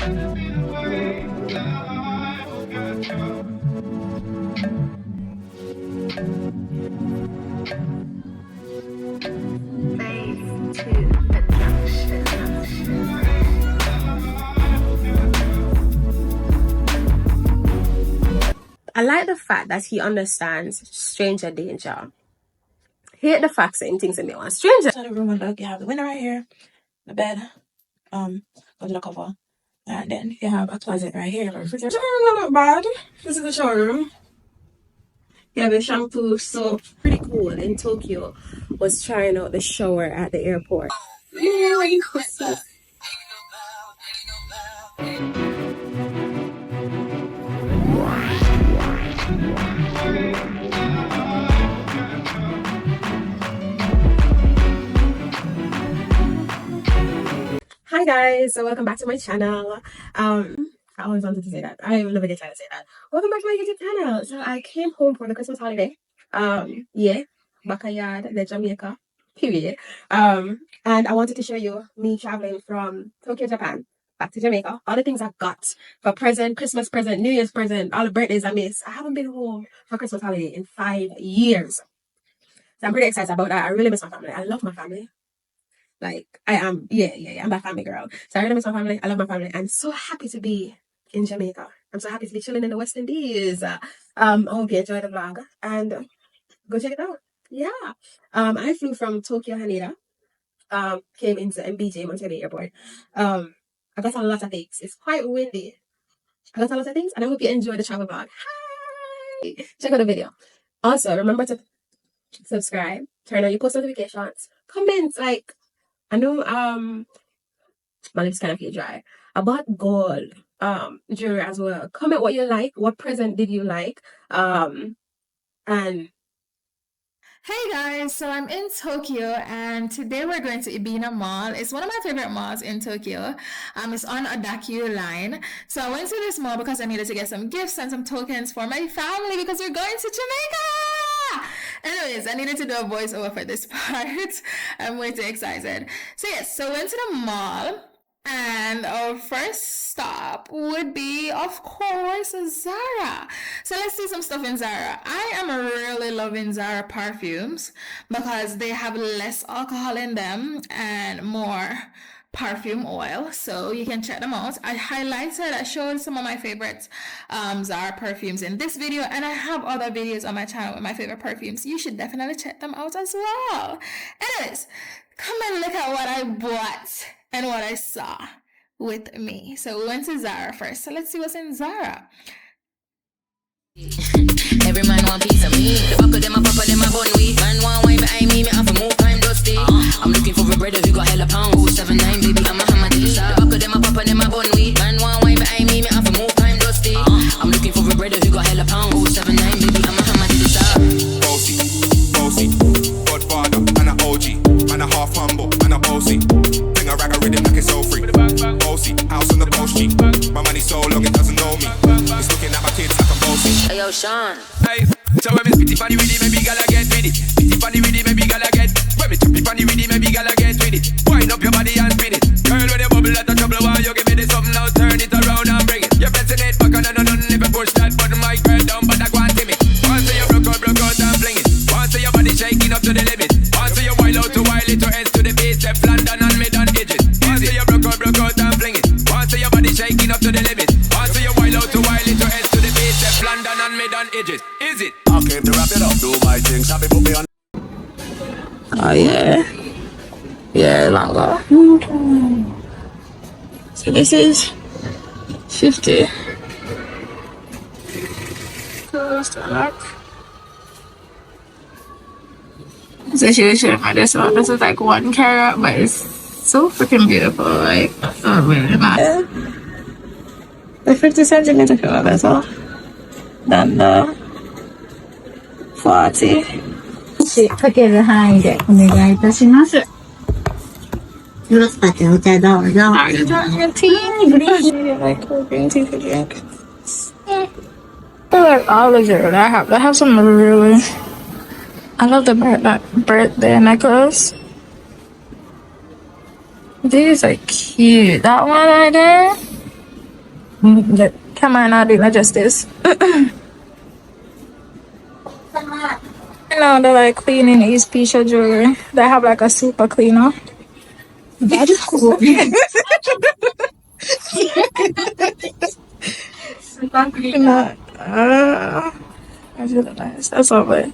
I like the fact that he understands stranger danger. Hate the fact saying things in me one stranger. So the room and look, you have the window right here, the bed, go to the cover, and then you have a closet right here. Refrigerator doesn't look bad. This is the showroom. You have a shampoo, so pretty cool. In Tokyo, was trying out the shower at the airport. Merry Christmas. Hi guys, so welcome back to my channel. I always wanted to say that. I never get to say that. Welcome back to my YouTube channel. So I came home for the Christmas holiday. Yeah, backyard, the Jamaica, period. And I wanted to show you me traveling from Tokyo, Japan, back to Jamaica. All the things I got for present, Christmas present, New Year's present, all the birthdays I missed. I haven't been home for Christmas holiday in 5 years. So I'm pretty excited about that. I really miss my family. I love my family. Like, I am, I'm a family girl. So I really miss my family. I love my family. I'm so happy to be in Jamaica. I'm so happy to be chilling in the West Indies. I hope you enjoy the vlog and go check it out. Yeah. I flew from Tokyo, Haneda. Came into MBJ, Montego Airport. I got a lot of things. It's quite windy. I got a lot of things, and I hope you enjoy the travel vlog. Hi! Check out the video. Also, remember to subscribe, turn on your post notifications, comment, like, I know my lips kind of feel dry. I bought gold jewelry as well. Comment what you like, what present did you like, and Hey guys, so I'm in Tokyo and today we're going to Ibina Mall. It's one of my favorite malls in Tokyo. It's on Odakyu line. So I went to this mall because I needed to get some gifts and some tokens for my family because we're going to Jamaica. Anyways, I needed to do a voiceover for this part. I'm way too excited. So yes, so I went to the mall. And our first stop would be, of course, Zara. So let's see some stuff in Zara. I am really loving Zara perfumes because they have less alcohol in them and more perfume oil, so you can check them out. I showed some of my favorite Zara perfumes in this video, and I have other videos on my channel with my favorite perfumes. You should definitely check them out as well. Anyways, come and look at what I bought and what I saw with me. So we went to Zara first. So let's see what's in Zara. Every man want piece of me. The buckle them a papa them a bun we. Man want wine behind me have to move time dusty. I'm looking for a brother who got hella pound. 079 baby, I'm a hammer to the star. The buckle them a papa them a bun we. Man want wine behind me have to move time dusty. I'm looking for a brother who got hella pound. 079 baby, I'm a hammer to the star. Bossy, Godfather, and a OG, and a half humble, and a bossy. Bring a rag a rhythm like it's so free. Bossy, house on the post G. My money so long it doesn't know me. It's looking at my kids like I'm bossy. Hey yo, Sean. Hey, so when me spitty funny with it, maybe gala get with it. Spitty funny with it, maybe gala get. When me choppy funny with it, maybe gala get with it. Wind up your body and spin it. Girl, when you bubble at the trouble, why you give me this something now? Turn it around and bring it. You're pressing it back and on, never push that button, my girl down, but I go and timid. Once you broke out and fling it. Once your body shaking up to the limit. Once you wild out to wild it to S to the base, step London and mid on edges. Once you broke out and fling it. Once your body shaking up to the limit. Once you wild out to wild it to S to the base, step London and mid on edges. Is it? I came to wrap it up, do my thing, happy put me on. Oh yeah. Yeah, longer. So this is 50. Close to that. So she showed me this one. This is like 1 carat, but it's so freaking beautiful. Like, oh, really nice. The 50 centimeter feel better than the 40. かける範囲でお願いいたします。よろしかったらお茶どうぞ。Are you drinking tea? Green? Like green tea for drink. I like all of it. I have some really. I love the birthday necklace. These are cute. That one right there. The camera not doing it justice. You know, they're like cleaning East Pisha jewelry. They have like a super cleaner. That is cool. Super cleaner. That's really nice. That's lovely.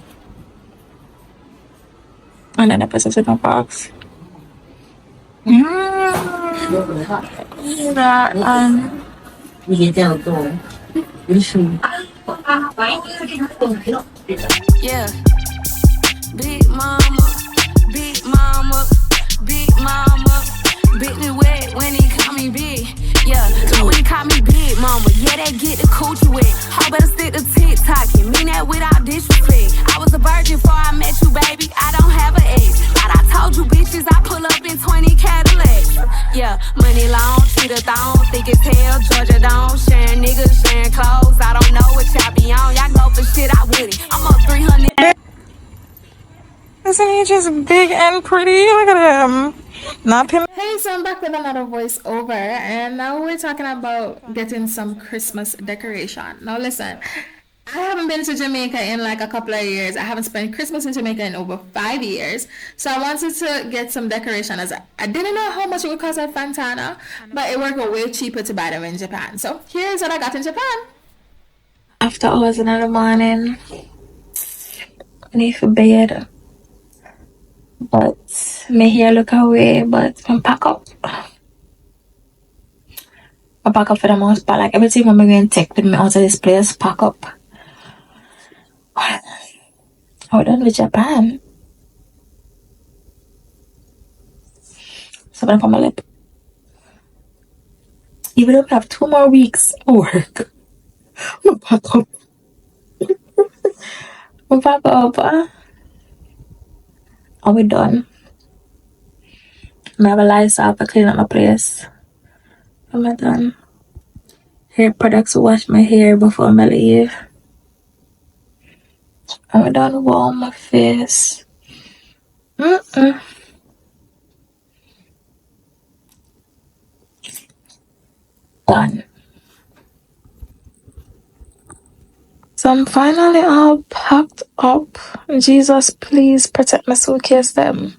And then I put it in a box. That Yeah. Big mama, big mama, big mama. Big the wet when he call me big. Yeah, when he call me big mama. Yeah, that get the coochie wet. I better stick to TikTok. Mean that without disrespect. I was a virgin before I met you, baby. I don't have an ex. Thought I told you bitches I pull up in 20 Cadillacs. Yeah, money long, cheetah thong, thick as hell, Georgia Dome. Sharing niggas, sharing clothes. I don't know what y'all be on. Y'all go for shit, I wouldn't. I'm up 300. isn't he just big and pretty? Look at him. Not him. Hey, so I'm back with another voiceover, and now we're talking about getting some Christmas decoration. Now, listen, I haven't been to Jamaica in like a couple of years. I haven't spent Christmas in Jamaica in over 5 years. So I wanted to get some decoration. As I didn't know how much it would cost at Fantana, but it worked out way cheaper to buy them in Japan. So here's what I got in Japan. After hours in the morning, I need for bed. But my hair look away, but I pack up. I pack up for the most part. Like everything I'm going to take with me out of this place, pack up. We're done with Japan. So I'm from my lip. Even though we have 2 more weeks of work, I'm pack up. I'm pack up. Are we done? I have a Lysol to clean up my place. Am I done? Hair products to wash my hair before I leave. I'm done warm my face. Done. So I'm finally all packed up. Jesus, please protect my suitcase them.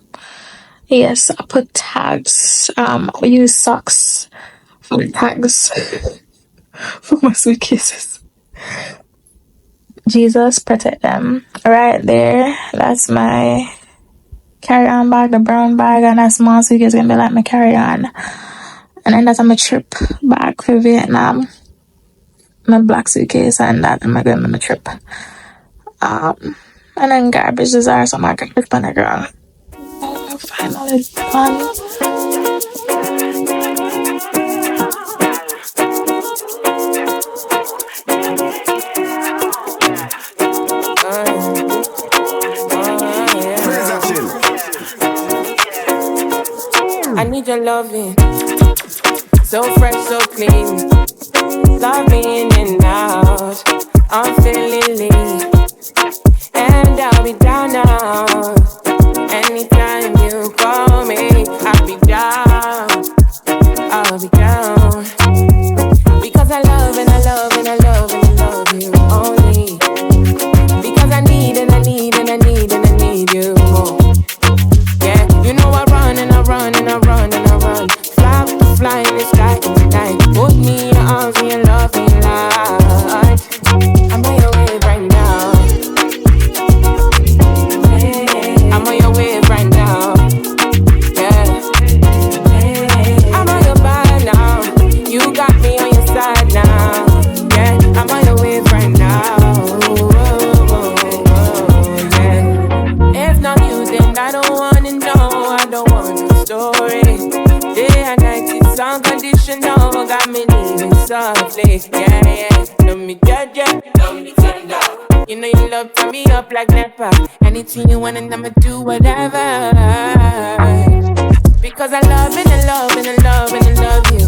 Yes, I put tags. I use socks for the tags for my suitcases. Jesus, protect them. Right there, that's my carry-on bag, the brown bag, and that small suitcase gonna be like my carry-on. And then that's my trip back for Vietnam. My black suitcase, and that I'm going on my trip. And then garbages are some I can click on the ground. Finally done. I need your loving, so fresh, so clean. Love me in and out, I'm feeling lean. And I'll be down now. Anytime you call me, I'll be down. I'll be down. Because I love and I love and I love and I love you only. Because I need and I need and I need and I need you more. Yeah, you know I run and I run and I run and I run. Fly in the sky tonight. Put me in your arms and you love me like I'm on your way right now. I'm on your way right now. Yeah. I'm on your side now. You got me on your side now. Yeah. I'm on your way right now. Yeah. If not you, then I don't wanna know. I don't want a story. Day and night, it's unconditional. Got me leaving softly. Yeah, yeah. Love me dead, yeah. Love me tender. You know you love turn me up like Nepa. Anything you want and I'ma do whatever. Because I love and I love and I love and I love you.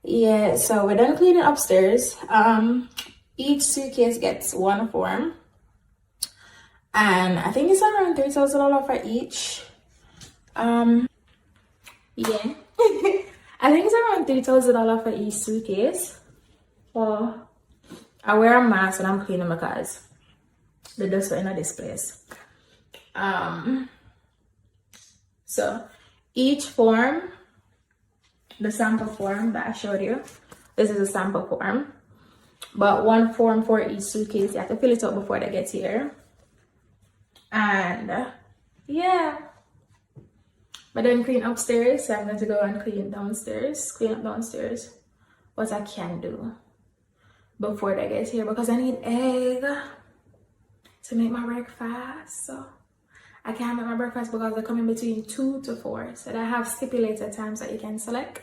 Yeah, so we're done cleaning upstairs. Each suitcase gets one form. And I think it's around $3,000 for each. Yeah. I think it's around $3,000 for each suitcase. Well, I wear a mask when I'm cleaning because the dust are in this place. So each form, the sample form that I showed you, this is a sample form, but one form for each suitcase. You have to fill it up before they get here. And yeah, but then clean upstairs, so I'm going to go and clean up downstairs what I can do before they get here, because I need egg to make my breakfast. So I can't make my breakfast because they're coming between 2 to 4. So I have stipulated times that you can select.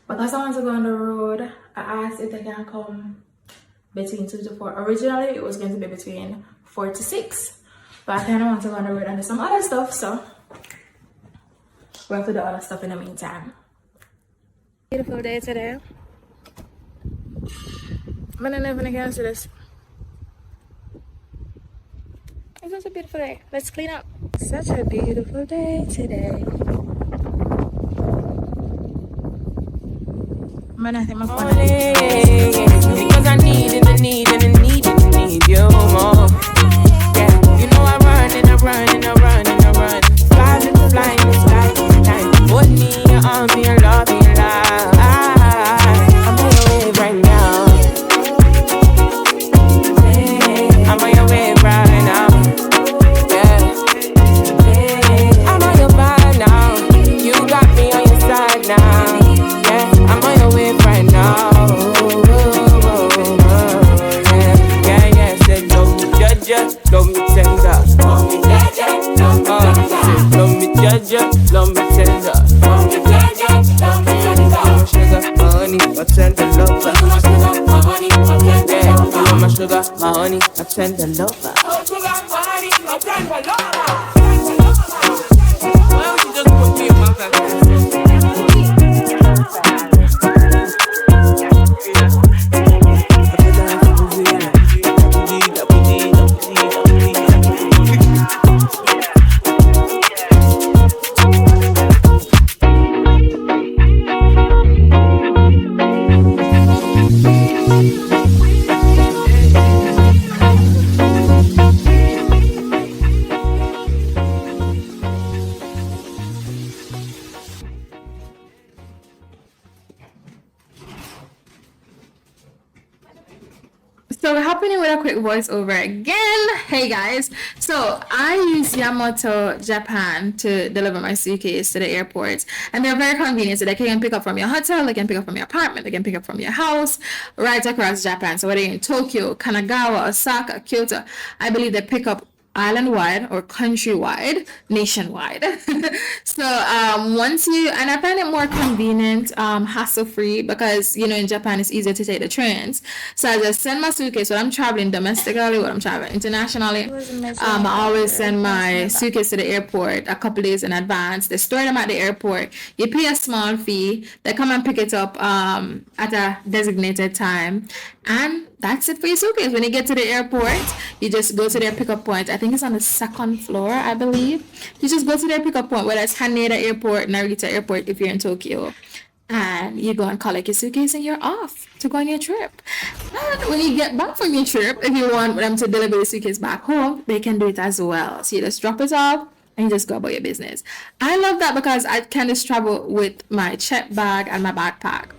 Because I want to go on the road, I asked if they can come between 2 to 4. Originally, it was going to be between 4 to 6. But I kind of want to go on the road and do some other stuff. So we have to do other stuff in the meantime. Beautiful day today. I don't know if I can see this. It's such a beautiful day. Let's clean up. Such a beautiful day today. Man, I think my phone because I need and I need and I need and I need you more. Yeah, you know I run and I run and I run and I run. Fly in the fly in the sky, time. Hold me in your arms, in your love, in your life. I'm on your way right now. I'm on your way right now. Yeah, I'm on your vibe now. You got me on your side now. Yeah, I'm on your way right now. Yeah, said love me judge, love me tender. Love me judge, love me judge, love me tender. Love me judge, love me tender. Sugar, my honey, my tender lover. My sugar, my honey, my tender lover. Yeah, my sugar, my honey, my tender lover. Oh, sugar, my honey, my tender lover. Why don't you just put me in my face? So happening with a quick voiceover again. Hey guys, so I use Yamato Japan to deliver my suitcase to the airport, and they're very convenient. So they can pick up from your hotel, they can pick up from your apartment, they can pick up from your house, right across Japan. So whether you're in Tokyo, Kanagawa, Osaka, Kyoto, I believe they pick up island-wide or country-wide, nationwide. So once you, and I find it more convenient, hassle-free, because you know in Japan it's easier to take the trains. So I just send my suitcase when I'm traveling domestically, when I'm traveling internationally. I always send my suitcase to the airport a couple days in advance. They store them at the airport. You pay a small fee. They come and pick it up at a designated time, and that's it for your suitcase. When you get to the airport, you just go to their pickup point. I think it's on the second floor, I believe. You just go to their pickup point, whether it's Haneda Airport, Narita Airport if you're in Tokyo, and you go and collect your suitcase and you're off to go on your trip. And when you get back from your trip, if you want them to deliver the suitcase back home, they can do it as well. So you just drop it off and you just go about your business. I love that because I can just travel with my check bag and my backpack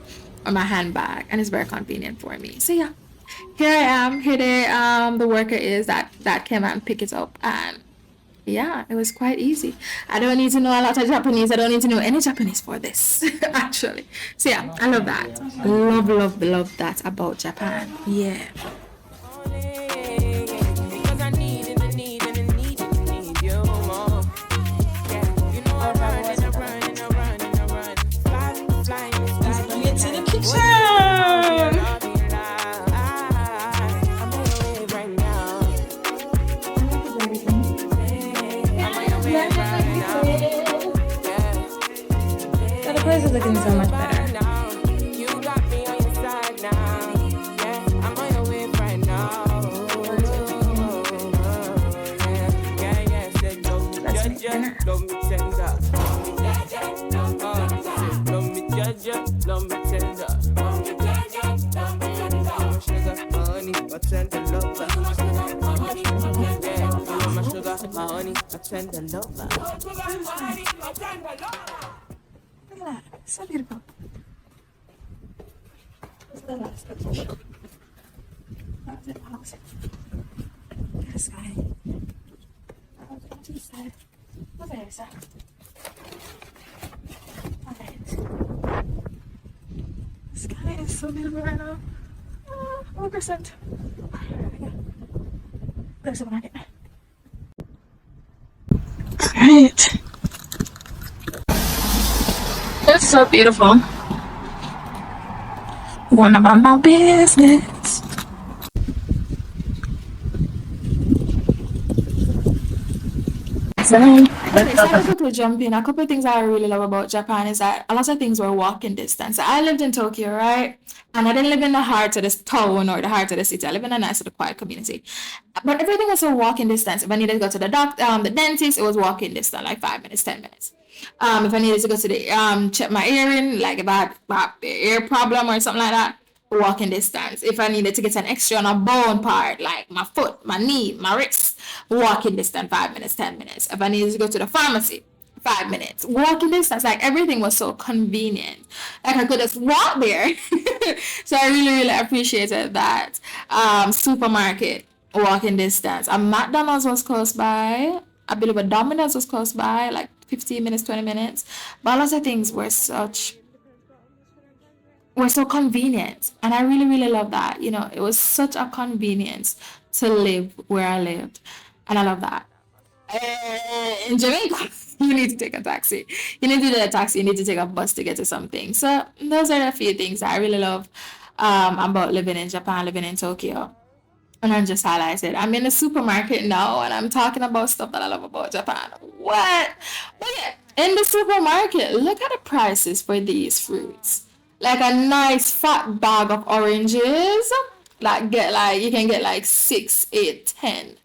or my handbag, and it's very convenient for me. So yeah, here I am. Here the worker is that came and pick it up, and yeah, it was quite easy. I don't need to know a lot of Japanese. I don't need to know any Japanese for this, actually. So yeah, I love that. Love that about Japan. Yeah. This is looking so much better. You got me on your side now. Yeah, I'm on your way. my tender. My sugar, my honey, my tender lover. Yeah, my sugar, my honey, my tender lover. Look at that. So beautiful. The sky. To the side. Look at this. The sky is so beautiful right now. 1%. There's the market. Great. It's so beautiful. Going about my business. Okay, so I quickly jump in. A couple of things I really love about Japan is that a lot of things were walking distance. I lived in Tokyo, right? And I didn't live in the heart of this town or the heart of the city. I live in a nice little quiet community. But everything was so walking distance. If I needed to go to the doctor, the dentist, it was walking distance, like 5 minutes, 10 minutes. If I needed to go to the check my earring, like if I had an ear problem or something like that, walking distance. If I needed to get an extra on a bone part, like my foot, my knee, my wrist, walking distance, 5 minutes, 10 minutes. If I needed to go to the pharmacy, 5 minutes. Walking distance, like everything was so convenient. Like I could just walk there. So I really, really appreciated that. Supermarket, walking distance. A McDonald's was close by. I believe a Domino's was close by, like 15 minutes, 20 minutes. But lots of things were so convenient. And I really, really love that. You know, it was such a convenience to live where I lived. And I love that. In Jamaica, you need to take a taxi. You need to do a taxi. You need to take a bus to get to something. So those are the few things that I really love about living in Japan, living in Tokyo. And I'm just highlighted. I'm in a supermarket now, and I'm talking about stuff that I love about Japan. What? But yeah, in the supermarket, look at the prices for these fruits. Like a nice fat bag of oranges. Like you can get like 6, 8, 10.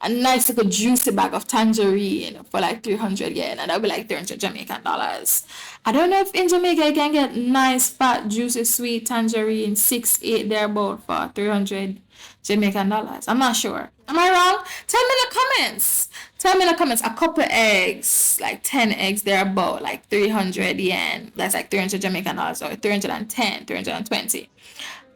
A nice little juicy bag of tangerine for like 300 yen, and that'll be like 300 Jamaican dollars. I don't know if in Jamaica you can get nice, fat, juicy, sweet tangerine, 6, 8 there about for 300 Jamaican dollars. I'm not sure. Am I wrong? Tell me in the comments. Tell me in the comments. A couple eggs, like 10 eggs, they're about like 300 yen. That's like 300 Jamaican dollars, or 310, 320.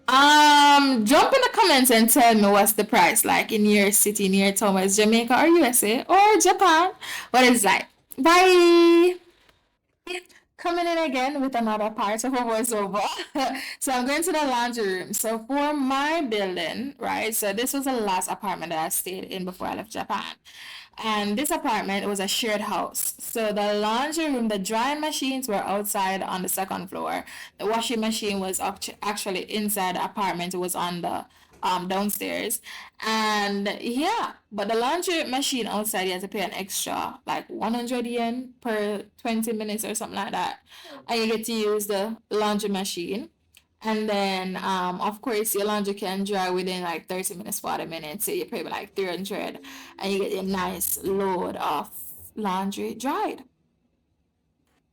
Jump in the comments and tell me what's the price like in your city, in your town, whether it's Jamaica or USA or Japan. What it's like. Bye. Coming in again with another part of a voiceover. So I'm going to the laundry room. So for my building, right? So this was the last apartment that I stayed in before I left Japan. And this apartment, it was a shared house. So the laundry room, the drying machines were outside on the second floor. The washing machine was actually inside the apartment. It was on the downstairs. And yeah, but the laundry machine outside, you have to pay an extra like 100 yen per 20 minutes or something like that. And you get to use the laundry machine. And then, of course, your laundry can dry within like 30 minutes, 40 minutes. So you pay like 300 and you get a nice load of laundry dried.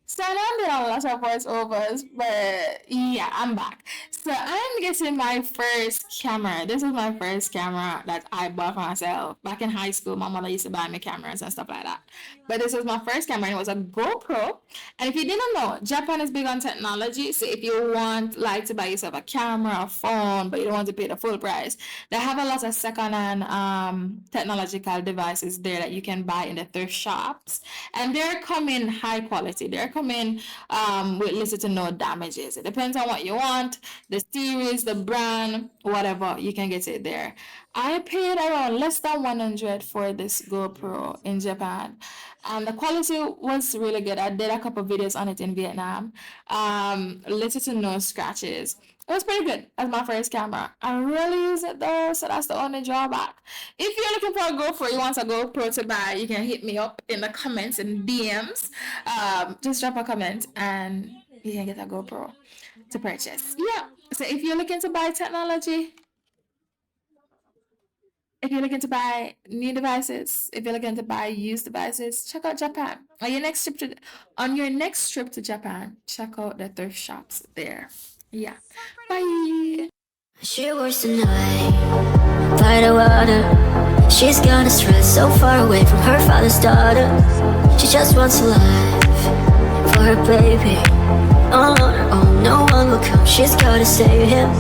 So I know I'm doing a lot of voiceovers, but yeah, I'm back. So I'm getting my first camera. This is my first camera that I bought for myself. Back in high school, my mother used to buy me cameras and stuff like that. But this was my first camera, and it was a GoPro. And if you didn't know, Japan is big on technology. So if you want like to buy yourself a camera, a phone, but you don't want to pay the full price, they have a lot of second-hand technological devices there that you can buy in the thrift shops, and they're coming high quality. They're coming with little to no damages. It depends on what you want, the series, the brand, whatever, you can get it there. I paid around less than 100 for this GoPro in Japan, and the quality was really good. I did a couple videos on it in Vietnam. Little to no scratches. It was pretty good as my first camera. I really use it though, so that's the only drawback. If you're looking for a GoPro, you want a GoPro to buy, you can hit me up in the comments and DMs. Just drop a comment and you can get a GoPro to purchase. Yeah. So if you're looking to buy technology, if you're looking to buy new devices, if you're looking to buy used devices, check out Japan. On your next trip to Japan, check out the thrift shops there. Yeah. Bye. She works tonight by the water. She's gonna stress so far away from her father's daughter. She just wants a life for her baby. All on her own, no one will come. She's gotta save him.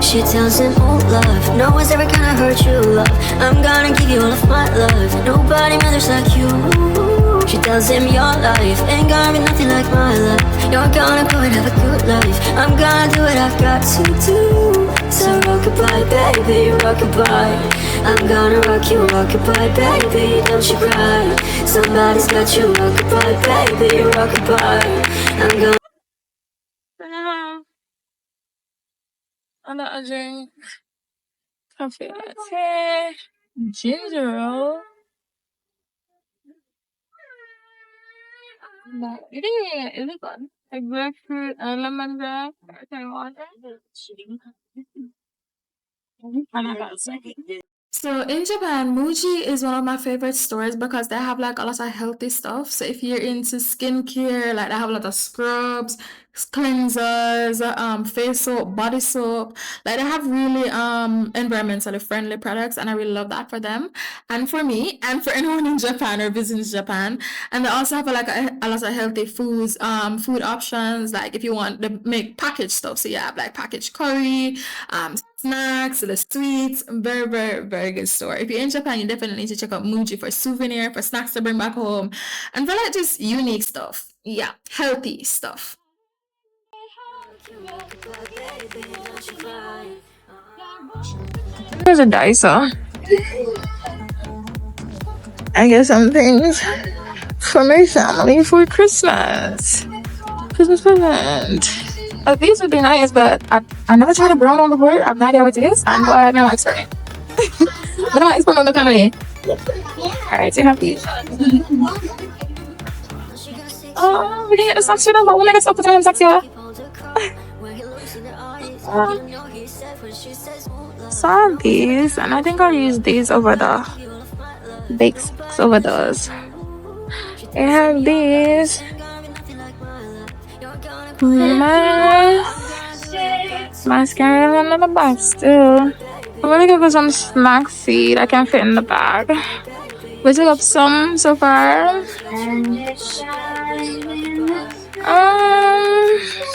She tells him, oh love, no one's ever gonna hurt you, love. I'm gonna give you all of my love. Nobody matters like you. She tells him your life ain't gonna be nothing like my life. You're gonna go and have a good life. I'm gonna do what I've got to do. So rockabye, baby, rockabye. I'm gonna rock you, rockabye, baby, don't you cry. Somebody's got you, rockabye, baby, rockabye. I'm gonna Another drink. Coffee latte. Ginger ale. No, it is good. Like grapefruit and lemongrass. Water. And I got second. So in Japan, Muji is one of my favorite stores because they have like a lot of healthy stuff. So if you're into skincare, like they have a lot of scrubs, cleansers, face soap, body soap. Like they have really environmentally friendly products, and I really love that for them and for me and for anyone in Japan or visiting Japan. And they also have like a lot of healthy foods, food options. Like if you want to make packaged stuff, so you have like packaged curry, snacks, the sweets. Very, very, very good store. If you're in Japan, you definitely need to check out Muji for souvenir, for snacks to bring back home, and for like just unique stuff. Yeah, healthy stuff. There's a Daiso. I get some things for my family for Christmas. Christmas present. These would be nice, but I never tried a brown one before. I have no idea what it is. I'm glad I don't expect it. I don't expect on the family. Alright, so you have these. Oh, we can get the socks for them, but we'll make it up for them socks, yeah. Saw these, and I think I'll use these over the baked socks over those. I have these. Mascara in the bag still. I'm gonna go for some snack seed I can fit in the bag. We took up some so far.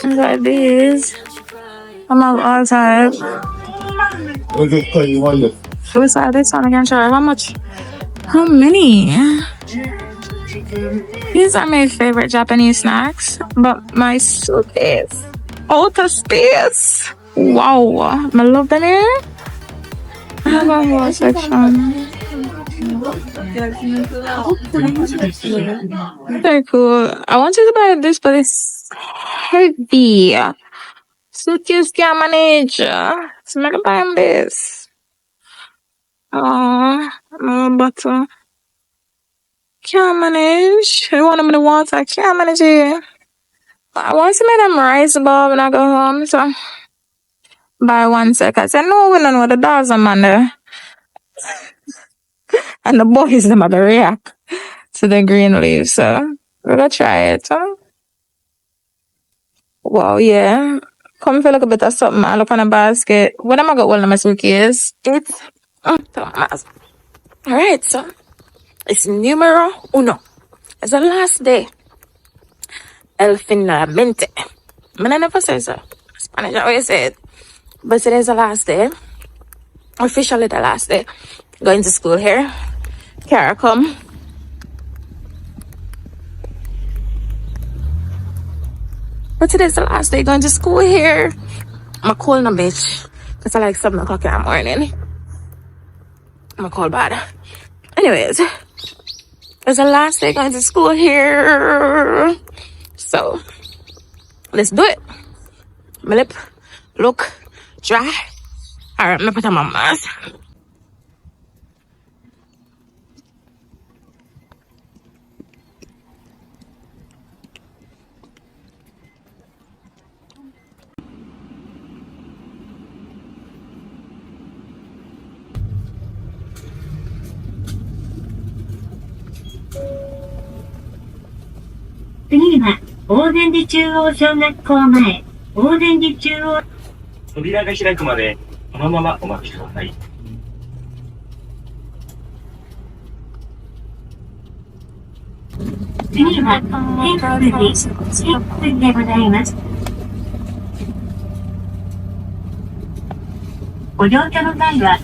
Like these. I'm all type. So we saw this one again, sure. How much? How many? These are my favorite Japanese snacks, but my suitcase out of space. Wow, I love them here. I have a whole section. Very cool. I wanted to buy this, but it's heavy. Suitcase can't manage. So I'm gonna buy this. Oh, no butter. Can't manage. I want them in the water. I can't manage it. I want to make them rice bowl when I go home. So buy 1 second. I said, no, we don't know what the dogs are, man. There. And the boys, them are the react to the green leaves. So we're going to try it. Huh? Wow, yeah. Come feel like a bit of something. I look on a basket. What am I got all in my suitcase? It's alright, so it's numero uno. It's the last day. El finalmente. I never say so. Spanish I always say it. But today's the last day. Officially the last day. Going to school here. Kara come. But today's the last day going to school here. I'm a cold no bitch. Because I like 7 o'clock in the morning. I'm a cold bad. Anyways. It's the last day going to school here. So let's do it. My lip look dry. Alright, I'm gonna put on my mask. 次は、大善寺中央小学校前、大善寺中央。扉が開くまで、このままお待ちください。次は、天福寺でございます。ご乗車の際は、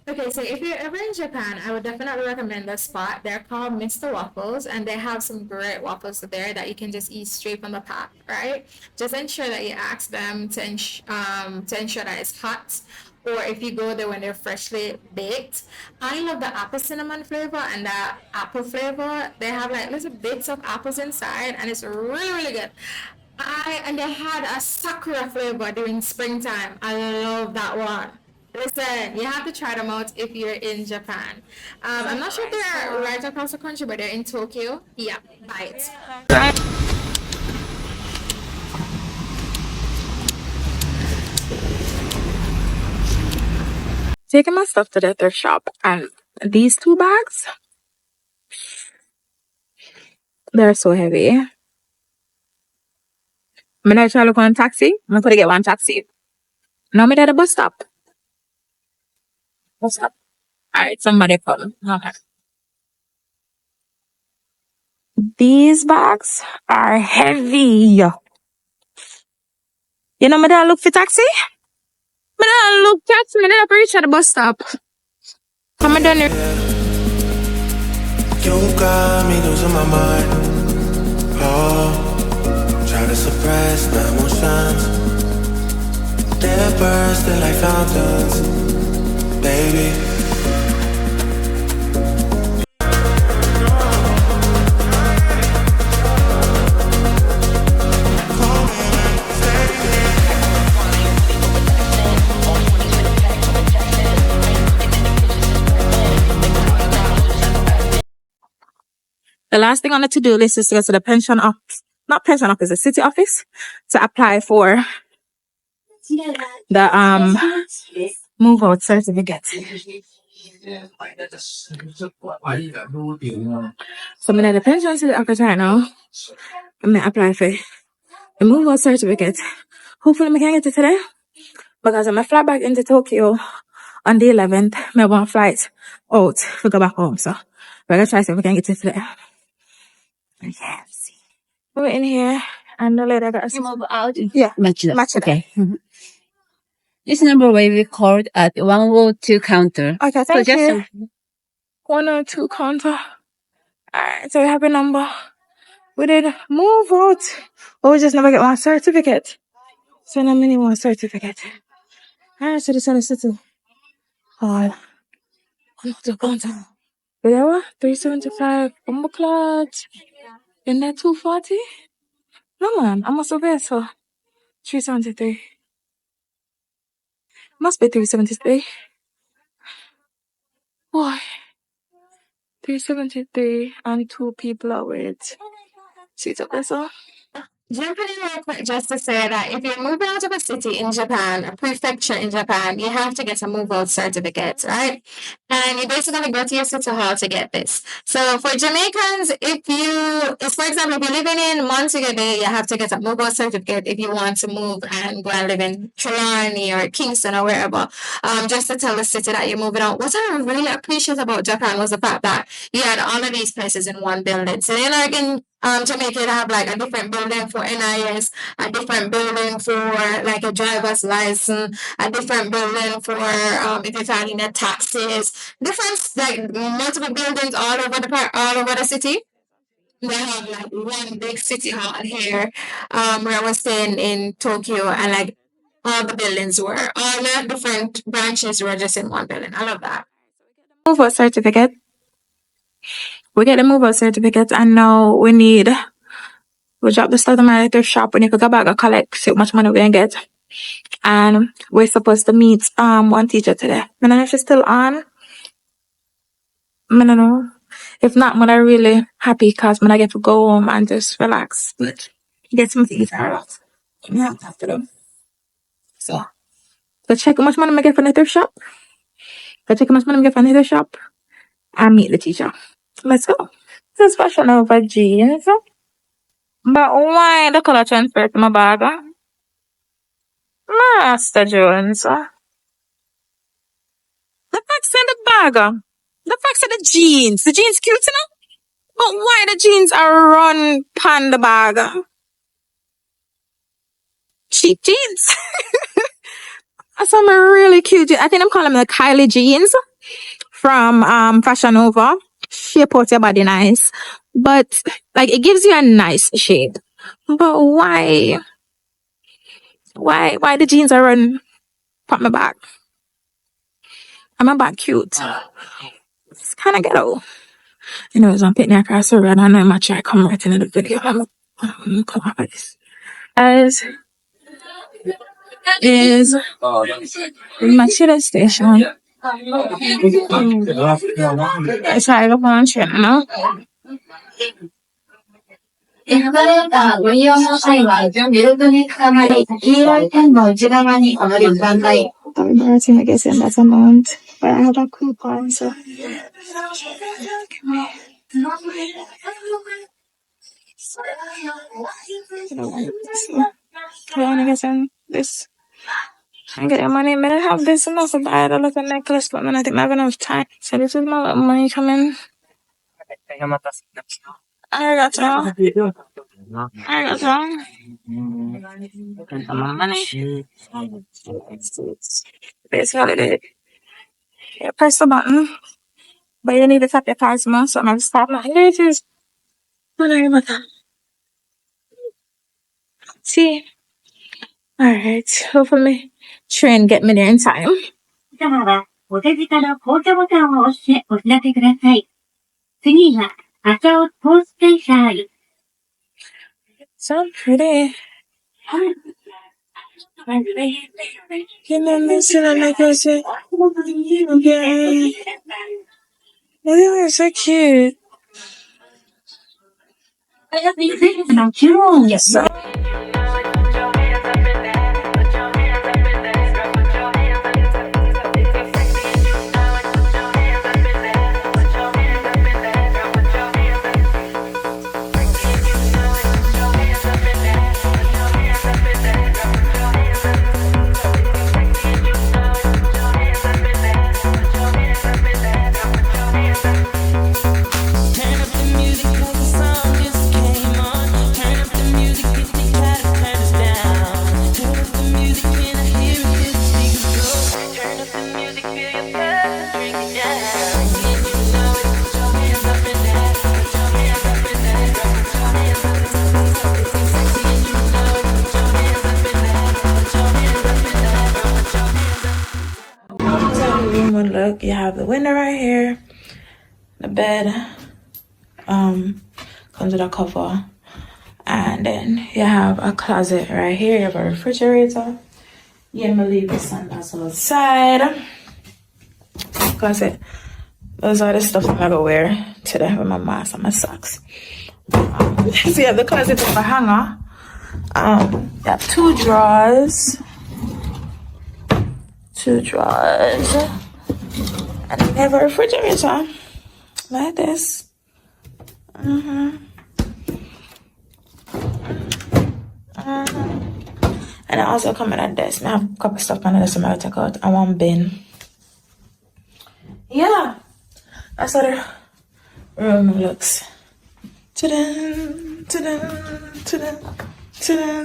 Okay, so if you're ever in Japan, I would definitely recommend this spot. They're called Mr. Waffles, and they have some great waffles there that you can just eat straight from the pack, right? Just ensure that you ask them to ensure that it's hot, or if you go there when they're freshly baked. I love the apple cinnamon flavor and the apple flavor. They have like little bits of apples inside, and it's really good. And they had a sakura flavor during springtime. I love that one. Listen, you have to try them out if you're in Japan. I'm not sure if they're right across the country, but they're in Tokyo. Yeah, buy it. Taking my stuff to the thrift shop, and these 2 bags, they're so heavy. I'm gonna try to look on a taxi. I'm gonna get one taxi. Now I'm at the bus stop. Bus stop. Alright, somebody come. Okay. These bags are heavy. You know, me dad look for taxi? Me dad look taxi. Me dad reach at the bus stop. Come down here. You got me losing my mind. Oh, try to suppress my emotions. They're bursting like fountains, baby. The last thing on the to-do list is to go to the pension office, not pension office, the city office, to apply for the move out certificate. So I'm at the pension city office right now. I'm gonna apply for the move out certificate. Hopefully I can get it today, because I'm gonna fly back into Tokyo on the 11th. I want flight out to go back home, so we're gonna try to see if we can get it today. Yes. We're in here, and the lady got us. You move out? Yeah. Match that. Match it. Okay. This number will be called at 102 counter. Okay, So thank just you. 102 counter. Alright, so we have a number. We did move out, but we just never get one certificate. So now we need one certificate. Alright, so this is the city hall. 102 counter. There were 375 bumble cloth. In there 240? No man, I must have been so 373. Must be 373. Boy. 373 and 2 people are with. See the vessel? Jumping in real quick just to say that if you're moving out of a city in Japan, a prefecture in Japan, you have to get a move out certificate, right? And you basically go to your city hall to get this. So for Jamaicans, if for example, if you're living in Montego Bay, you have to get a move out certificate if you want to move and go and live in Trelawney or Kingston or wherever. Just to tell the city that you're moving out. What I really appreciate about Japan was the fact that you had all of these places in one building. So they're like in Jamaica, they have like a different building for NIS, a different building for like a driver's license, a different building for if you're filing the taxes, different like multiple buildings all over the city. They have like one big city hall here, where I was staying in Tokyo, and like all the buildings were all the different branches were just in one building. I love that. Move out certificate. We get the move out certificate, and now we drop the stuff in my thrift shop. We need to go back and collect, see how much money we can get. And we're supposed to meet one teacher today. I don't know if she's still on. I don't know. If not, I'm really happy because I get to go home and just relax. But get some things out. Yeah, after them. So check how much money I get from the thrift shop. Go check how much money I get from the thrift shop. And meet the teacher. Let's go. This is Fashion Over jeans. But why the color transfer to my bag? Master Jones. The facts in the bag. The facts in the jeans. The jeans cute enough. But why the jeans are run pan the bag? Cheap jeans. Some really cute. I think I'm calling them the Kylie jeans from Fashion Nova. Shape out your body nice. But like it gives you a nice shape. But why the jeans are run pan my back? I'm a back cute. It's kinda ghetto. Anyways, I'm picking across the road. I know my try come right into the video. I'm class. As is my chiller station. It's like a bunch, you know. エスカレーターご利用の際は、ベルトに捕まり、黄色い線の内側にお乗りください。Embarrassing, I guess, in that amount. But I have a coupon, so. I only get in this. I get money, but I have this enough to buy a little necklace, but I think I have enough time. So this is my money coming. I got some. I got some. My money. Basically, it. Yeah, press the button. But you need to tap your cards more, so I'm going to stop my latest. See? Alright, hopefully train get me there in time. 様はお手近の降車ボタンを押してお知らせください。次は赤尾コーステーシャー。 So pretty. Can I listen to like I said? Okay. They are so cute. So look, you have the window right here, the bed comes with a cover, and then you have a closet right here, you have a refrigerator. Yeah, me leave the sandals outside. Closet. Those are the stuff I'm gonna wear today with my mask and my socks. So you have the closet with a hanger. You have two drawers. And then you have a refrigerator like this. And I also come in a desk. I have a couple stuff on the desk I'm gonna take out. I want bin. Yeah, that's how the room looks. Ta-da, ta-da, ta-da, ta-da.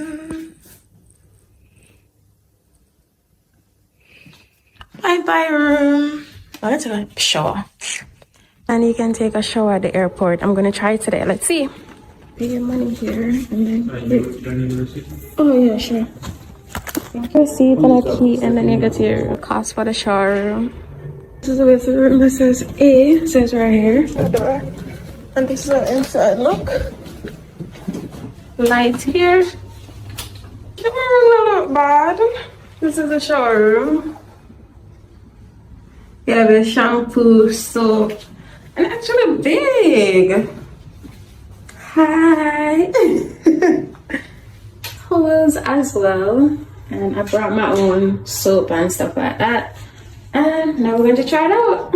Bye room. I'm gonna take a shower. And you can take a shower at the airport. I'm gonna try it today. Let's see. Pay your money here and then. Oh yeah, sure. Receipt and a key, and then you get your cost for the shower room. This is the way to the room. That says A. It says right here. The door. And this is the inside look. Light here. The room don't look bad. This is the shower room. You have a shampoo, soap, and actually big. Hi. Towels as well. And I brought my own soap and stuff like that. And now we're going to try it out.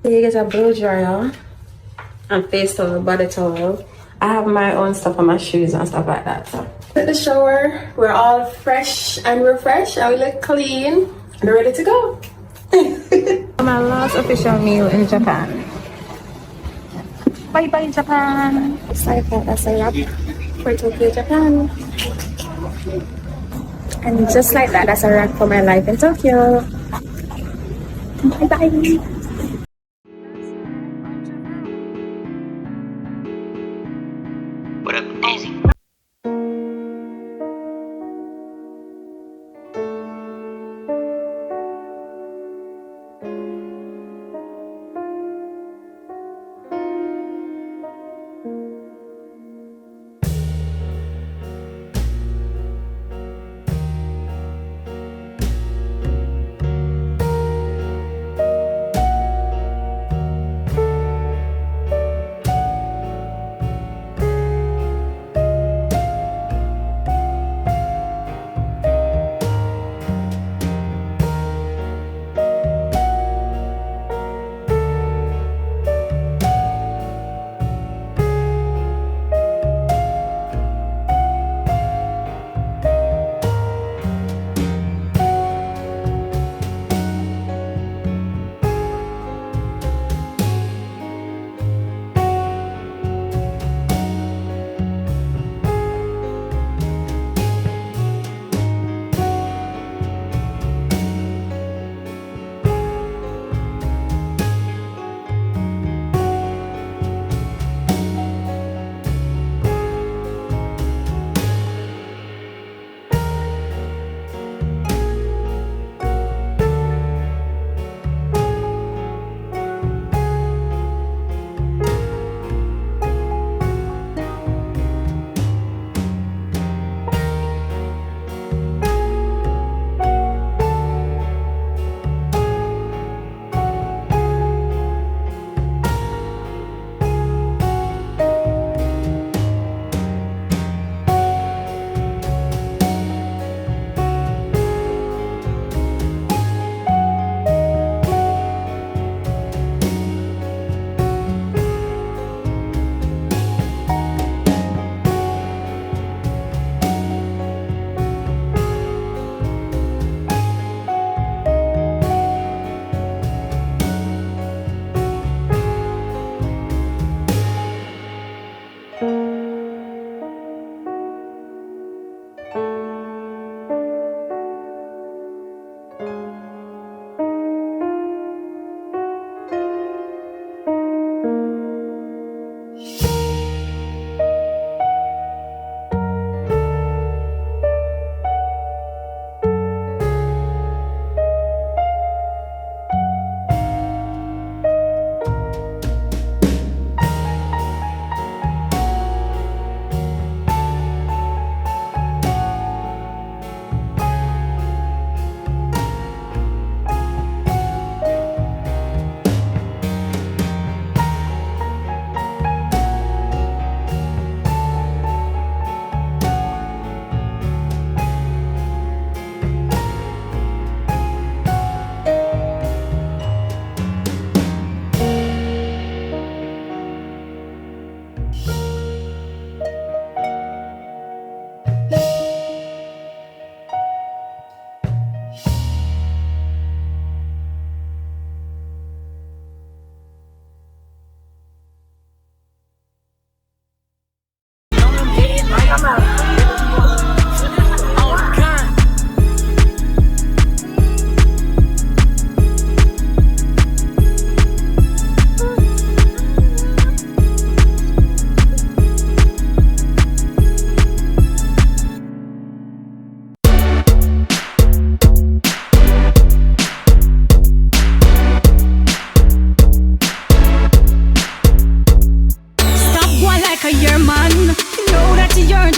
So you get a blow dryer. and face towel, body towel. I have my own stuff on my shoes and stuff like that. So at the shower, we're all fresh and refreshed and we look clean and ready to go. My last official meal in Japan. Bye bye Japan. So I think that's a wrap for Tokyo, Japan. And just like that, that's a wrap for my life in Tokyo. Bye bye. What up, Daisy?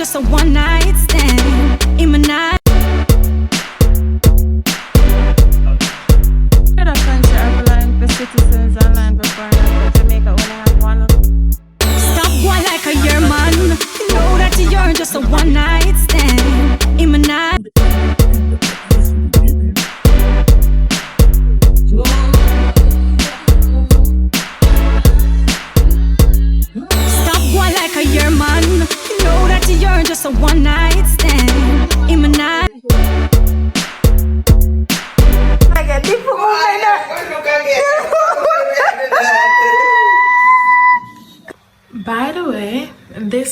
just a one night stand in my night. Shut up, country avalanche, the citizens and land before Jamaica only have one. Stop one like a year man. You know that you're just a one night stand in my night.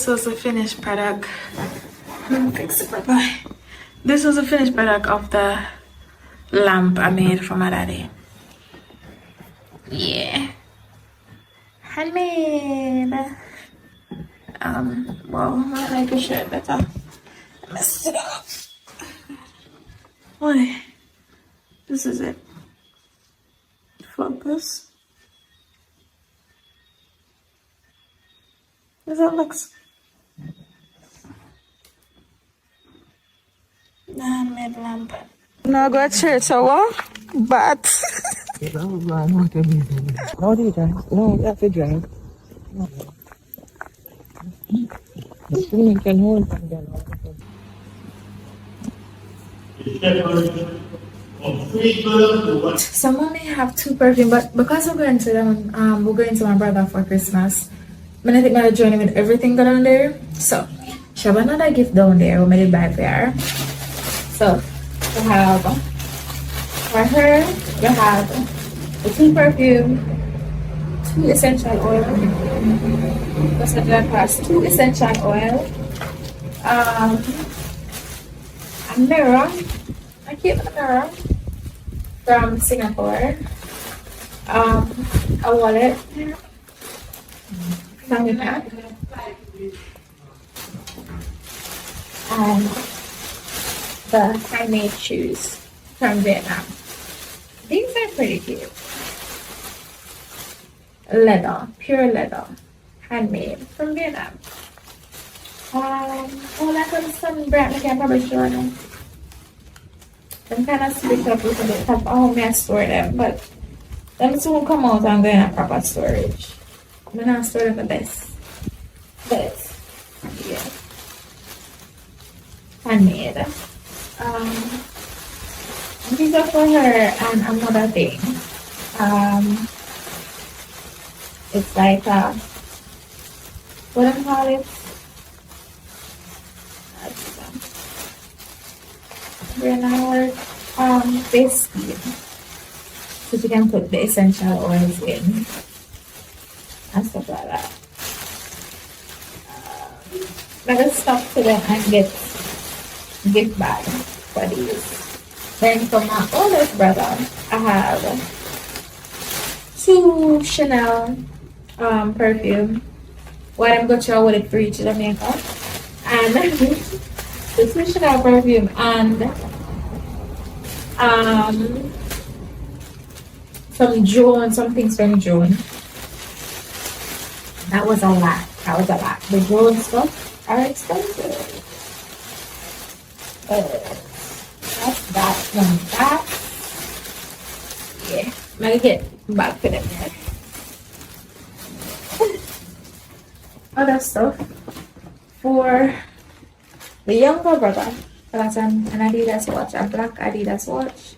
this was the finished product. Fix it properly. This was the finished product of the lamp I made for my daddy. Yeah. Handmade. Well, I like the shirt better. Messed it up. Why? This is it. Focus. Does that look? Handmade lamp. Now go to church, so what? But. No, you drive. No, you have to drive. You can hold them. Someone may have two perfume, but because we're going to them, we're going to my brother for Christmas. I'm gonna take my journey with everything down there. So, she have another gift down there. We made it back there. So, we have for her. We have the two perfume, two essential oil. Because I just two essential oil. A mirror. I keep a mirror from Singapore. A wallet. Family pack. And the handmade shoes from Vietnam. These are pretty cute. Leather, pure leather, handmade from Vietnam. Oh, that was some brand I can probably show them. I'm kind of split up a little bit. Oh, may I store them, but them soon come out and go in a proper storage. I'm gonna store them the best. Yeah. Handmade. These are for her and another thing. It's like what do I call it? Face cream. So you can put the essential oils in and stuff like that. Let us stop to them and get gift bag for these. Then for my oldest brother, I have two Chanel perfume. What I'm going to show with it for each Jamaica. And the two Chanel perfume and some things from Joan. That was a lot. The Joan stuff are expensive. That's that one. That, yeah. I'm gonna get back to them there. Other stuff for the younger brother. That's an Adidas watch, a black Adidas watch.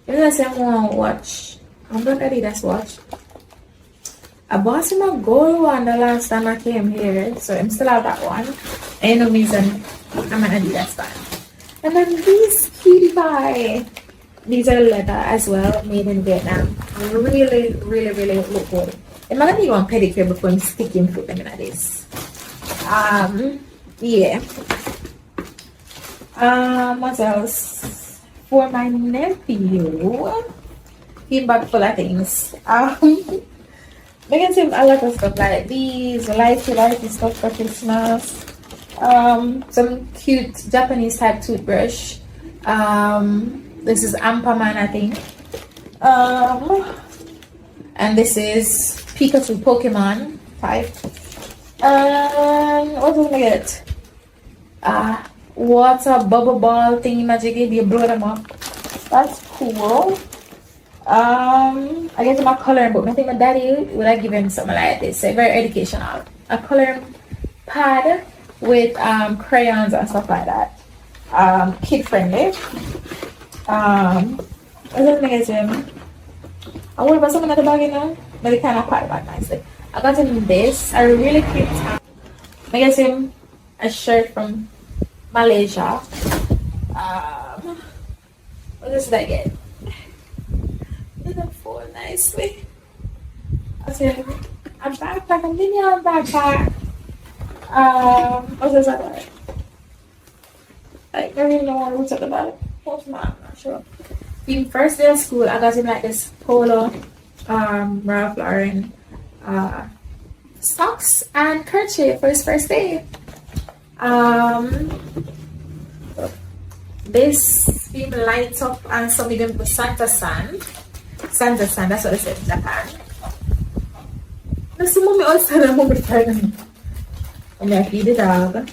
If I say I want to watch, a black Adidas watch. I bought him a gold one the last time I came here, so I'm still have that one. Ain't no reason I'm an Adidas fan. And then these cutie pie. These are leather as well, made in Vietnam. Really, really, really look good. I'm gonna need one pedicure before I'm sticking foot them in this. Yeah. What else? For my nephew, he bought full of things. They can see a lot of stuff like these, lighty stuff for Christmas. Some cute Japanese type toothbrush. This is Amperman, I think. And this is Pikachu Pokemon 5. What did I get? Water bubble ball thingy magic, you blow them up. That's cool. I guess my coloring book. I think my daddy would have given something like this. So very educational. A coloring pad with crayons and stuff like that. Kid friendly. I don't think it's him. I would have something at the bag, you know, but it kind of quite back nicely. I got him this. I really cute. I guess him a shirt from Malaysia. What does that get? Doesn't fold nicely. I said, a backpack. I'm giving you a backpack. What is that? I don't even know what to talk about. What's my, I'm not sure. In first day of school, I got him like this polo, Ralph Lauren, socks and kerchief for his first day. This theme lights up and some of them with Santa Sand. Santa Sand, that's what they said in Japan. Let's see mommy also the mommy pregnant. And I feed the dog.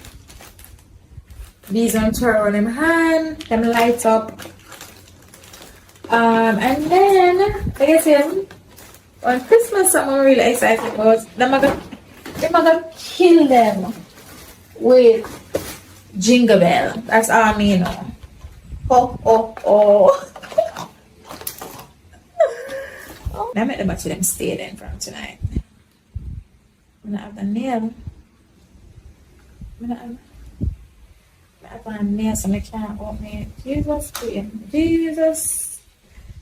These on turn on him hand, them lights up. And then I guess him on Christmas I'm really excited about. They're gonna kill them with Jingle Bell. That's all I mean. Oh. I met them actually them stay then from tonight. I'm gonna have the nail. I'm gonna have my nail so I can't open it. Jesus,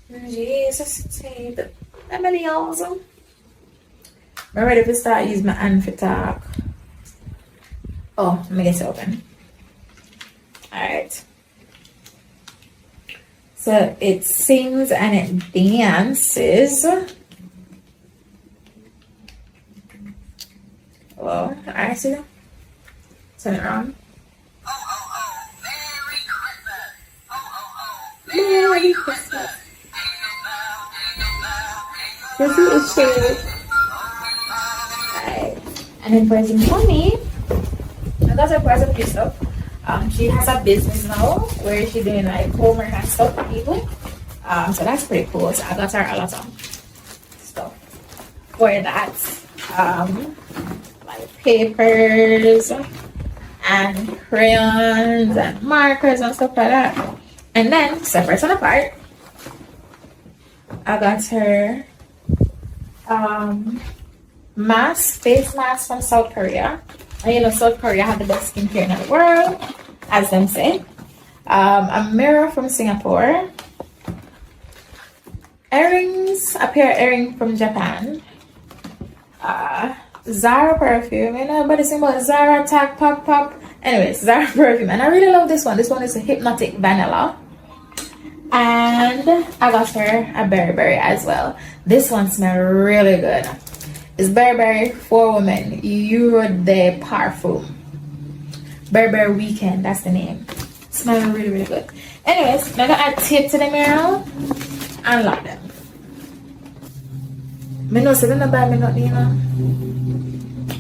take the family awesome. I'm ready to start using my hand for talk. Oh, let me get it open. Alright. So it sings and it dances. Well, alright, see that? Turn it around. Merry Christmas. This is shade. Alright. And then for some mommy, I got a present for stuff. She has a business now where she's doing like homework and stuff for people. So that's pretty cool. So I got her a lot of stuff for that. Like papers and crayons and markers and stuff like that. And then separate and apart, I got her face mask from South Korea. And you know, South Korea have the best skincare in the world, as them say. A mirror from Singapore. Earrings, a pair of earrings from Japan. Zara perfume, you know, but it's about Zara tag pop. Anyways, Zara perfume, and I really love this one. This one is a hypnotic vanilla. And I got her a berry as well. This one smells really good. It's berry for women. Euro de Parfum. Berry Weekend, that's the name. Smells really good. Anyways, I'm gonna add tape to the mirror and lock them. I know, so then I buy me nothing, you know.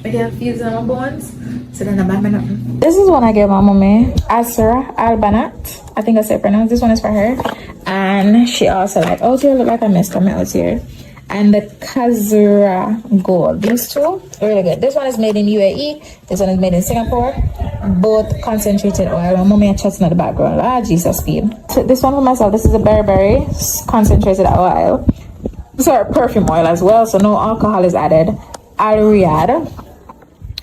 I get fuse on my bones, so then I buy me nothing. This is one I gave my mommy, Asra Albanat. I think I said pronounce. This one is for her. And she also like, oh, you look like I missed them out here. And the Kazura Gold. These two, really good. This one is made in UAE. This one is made in Singapore. Both concentrated oil. My mommy is chatting at the background. Ah, Jesus, speed. So this one for myself. This is a berry concentrated oil. Sorry, perfume oil as well. So no alcohol is added. Al Riyadh.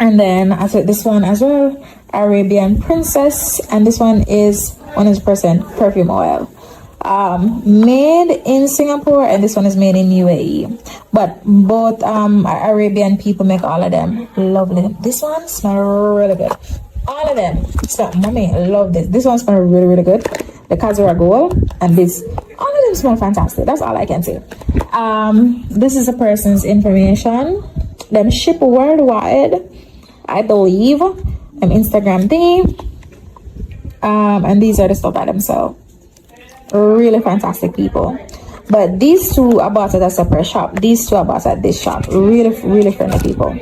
And then I took this one as well. Arabian Princess. And this one is 100% perfume oil. Made in Singapore, and this one is made in UAE, but both Arabian people make all of them lovely. This one smells really good. All of them. So mommy, love this. This one smells really good. The Kazura Gold and this, all of them smell fantastic. That's all I can say. This is a person's information. Them ship worldwide, I believe. Instagram thingy. And these are the stuff by themselves. Really fantastic people. But these two I bought at a separate shop. These two I bought at this shop. Really friendly people.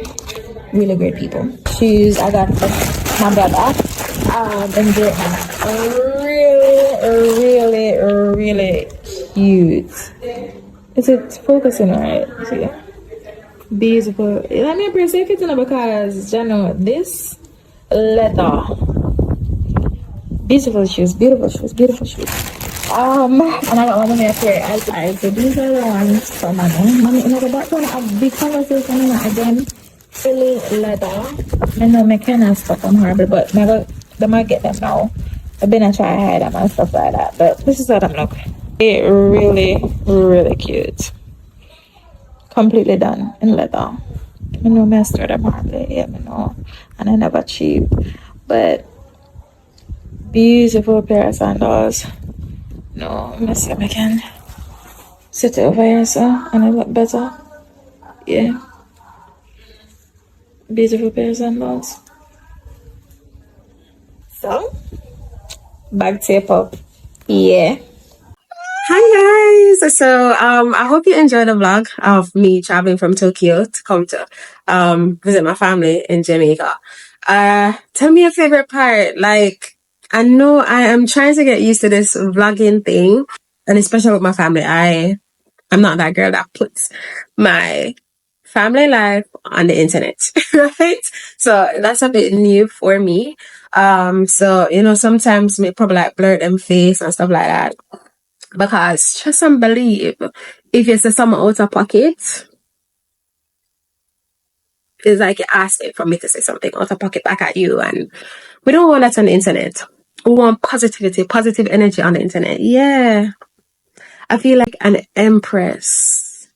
Really great people. Shoes I got from my brother. And they're really cute. Is it focusing right? See? Beautiful. Let me appreciate it because you know this leather. Beautiful shoes. And I got one of my pair as I so these are the ones for my mommy. In the back one a big conversation again. Silly leather. I know my cannot stuff on horrible, but I might get them now. I've been a try hide them and stuff like that. But this is what I'm looking. They're really cute. Completely done in leather. I know me store them hardly, yeah, me know. And I never cheap. But beautiful pair of sandals. No, let me see if I can sit it over here so and I look better. Yeah. Beautiful pair of sandals. So bag tape up. Yeah. Hi guys. So I hope you enjoyed the vlog of me traveling from Tokyo to come to visit my family in Jamaica. Tell me your favorite part. Like, I know I am trying to get used to this vlogging thing, and especially with my family. I'm not that girl that puts my family life on the internet, right? So that's a bit new for me. So sometimes me probably like blur them face and stuff like that. Because trust and believe, if you say something out of pocket, it's like you're asking for me to say something out of pocket back at you. And we don't want that on the internet. We want positivity, positive energy on the internet. Yeah. I feel like an empress,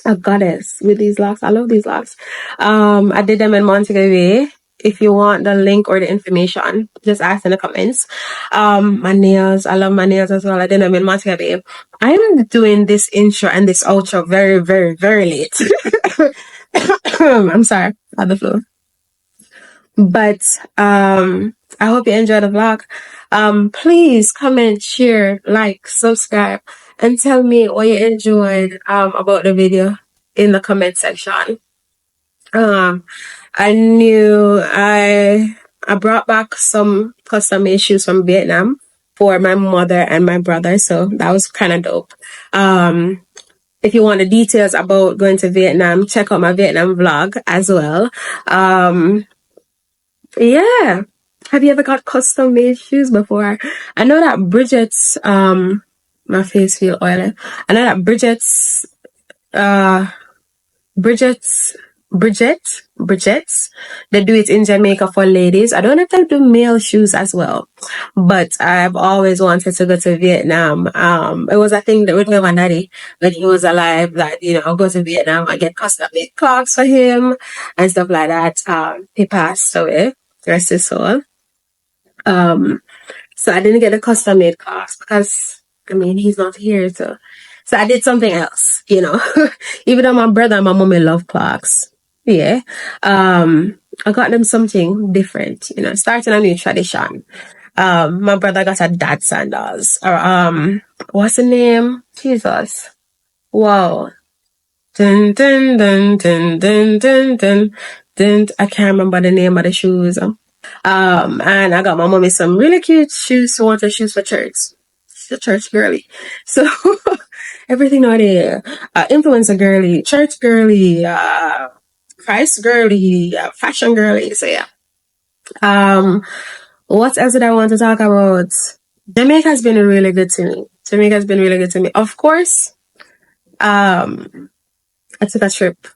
a goddess with these locks. I love these locks. I did them in Montego Bay. If you want the link or the information, just ask in the comments. My nails, I love my nails as well. I did them in Montego Bay. I'm doing this intro and this outro very, very, very late. I'm sorry, I had the flu. But I hope you enjoyed the vlog. Please comment, share, like, subscribe, and tell me what you enjoyed about the video in the comment section. I knew I brought back some custom made shoes from Vietnam for my mother and my brother, so that was kind of dope. If you want the details about going to Vietnam, check out my Vietnam vlog as well. Yeah. Have you ever got custom made shoes before? I know that Bridget's my face feel oily. I know that Bridget's Bridget's, they do it in Jamaica for ladies. I don't know if they do male shoes as well, but I've always wanted to go to Vietnam. It was a thing that with my daddy when he was alive that, I'll go to Vietnam and get custom made clothes for him and stuff like that. He passed away, rest his soul. So I didn't get a custom made clothes because, he's not here to. So I did something else, Even though my brother and my mommy love clocks. Yeah. I got them something different, starting a new tradition. My brother got a dad sandals. Or what's the name? Jesus. Wow. Dun dun dun dun dun dun dun dun. I can't remember the name of the shoes. And I got my mommy some really cute shoes, water shoes for church. She's a church girly. So everything out there. Influencer girly, church girly, Christ girly, fashion girly. So yeah. What else did I want to talk about? Jamaica has been really good to me. Jamaica has been really good to me. Of course, I took a trip.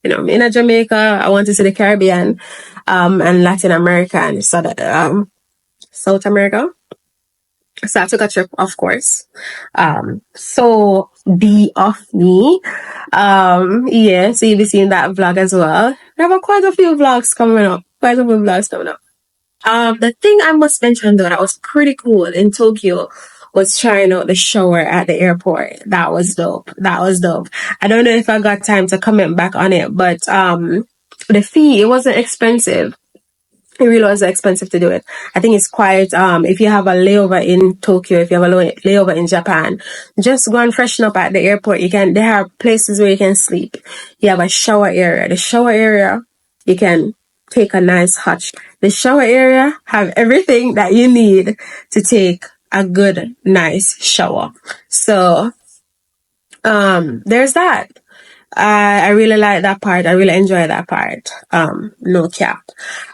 In Jamaica, I want to see the Caribbean, and Latin America and South America. So I took a trip, of course. So be off me. Yeah, so you'll be seeing that vlog as well. There have quite a few vlogs coming up. The thing I must mention though that was pretty cool in Tokyo was trying out the shower at the airport. That was dope. I don't know if I got time to comment back on it, but the fee, it wasn't expensive. It really was expensive to do it. I think it's quite, if you have a layover in Tokyo, if you have a layover in Japan, just go and freshen up at the airport. There are places where you can sleep. You have a shower area. The shower area, you can take a nice hot shower. The shower area have everything that you need to take a good, nice shower. So, there's that. I really like that part. I really enjoy that part. No cap.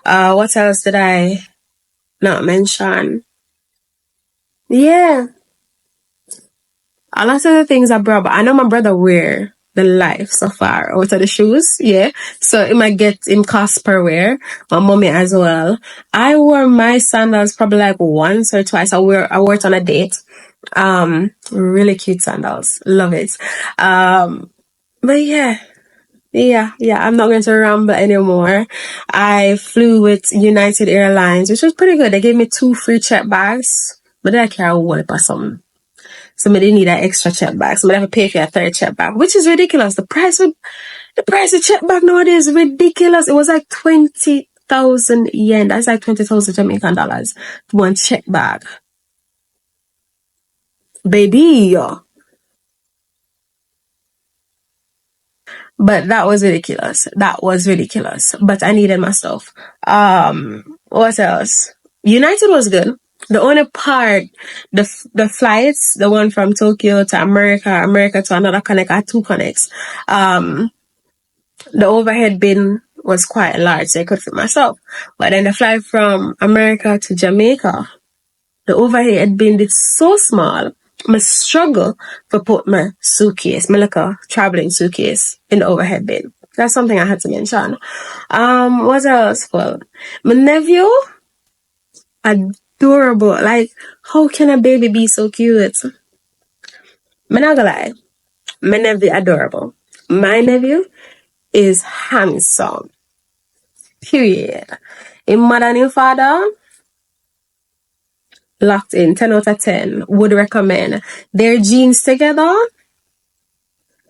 What else did I not mention? Yeah. A lot of the things I know my brother wear the life so far out of the shoes. Yeah. So it might get him cost per wear. My mommy as well. I wore my sandals probably like once or twice. I wore it on a date. Really cute sandals. Love it. But yeah. yeah, I'm not going to ramble anymore. I flew with United Airlines, which was pretty good. They gave me 2 free check bags, but then I carry a wallet or something. So I didn't need an extra check bag. So I have to pay for a 3rd check bag, which is ridiculous. The price of check bag nowadays is ridiculous. It was like 20,000 yen. That's like 20,000 Jamaican dollars for one check bag. Baby. But that was ridiculous. But I needed my stuff. What else? United was good. The only part, the flights, the one from Tokyo to America to another connect, I had 2 connects. The overhead bin was quite large, so I could fit myself. But then the flight from America to Jamaica, the overhead bin is so small. I struggle to put my suitcase, my little traveling suitcase, in the overhead bin. That's something I had to mention. What else? Well, my nephew, adorable. Like, how can a baby be so cute? I'm not gonna lie. My nephew, adorable. My nephew is handsome. Period. In mother and in father, locked in, 10 out of 10. Would recommend. Their genes together,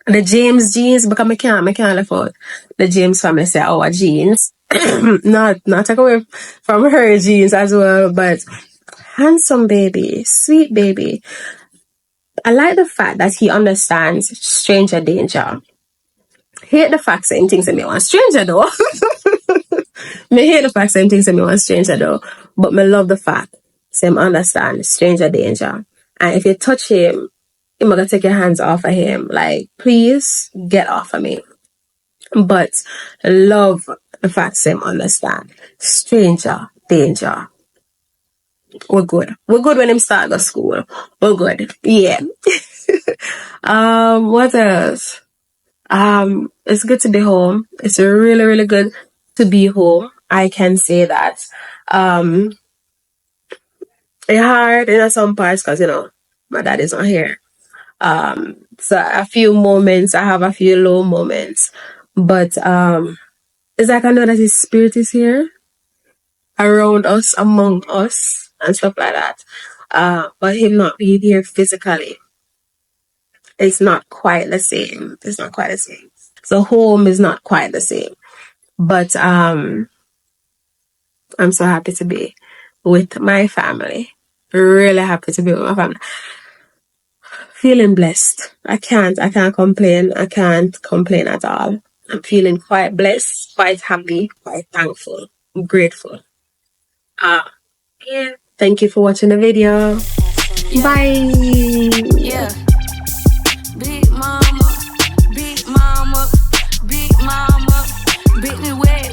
the James genes, because I can't live out the James family say our genes. not take away from her genes as well, but handsome baby, sweet baby. I like the fact that he understands stranger danger. Hate the fact saying things that me want stranger though. Me hate the fact saying things that me want stranger though. But me love the fact him understand stranger danger. And if you touch him, you're gonna take your hands off of him. Like, please get off of me. But love the fact him understand stranger danger. We're good. We're good when him start the school. We're good. Yeah. What else? It's good to be home. It's really, really good to be home. I can say that. It's hard in some parts because, my dad is not here. So a few moments, I have a few low moments. But, it's like I know that his spirit is here, around us, among us, and stuff like that. But him not being here physically, it's not quite the same. So home is not quite the same. But, I'm so happy to be with my family. Really happy to be with my family. Feeling blessed. I can't complain. I can't complain at all. I'm feeling quite blessed, quite happy, quite thankful, grateful. Yeah. Thank you for watching the video. Bye. Yeah.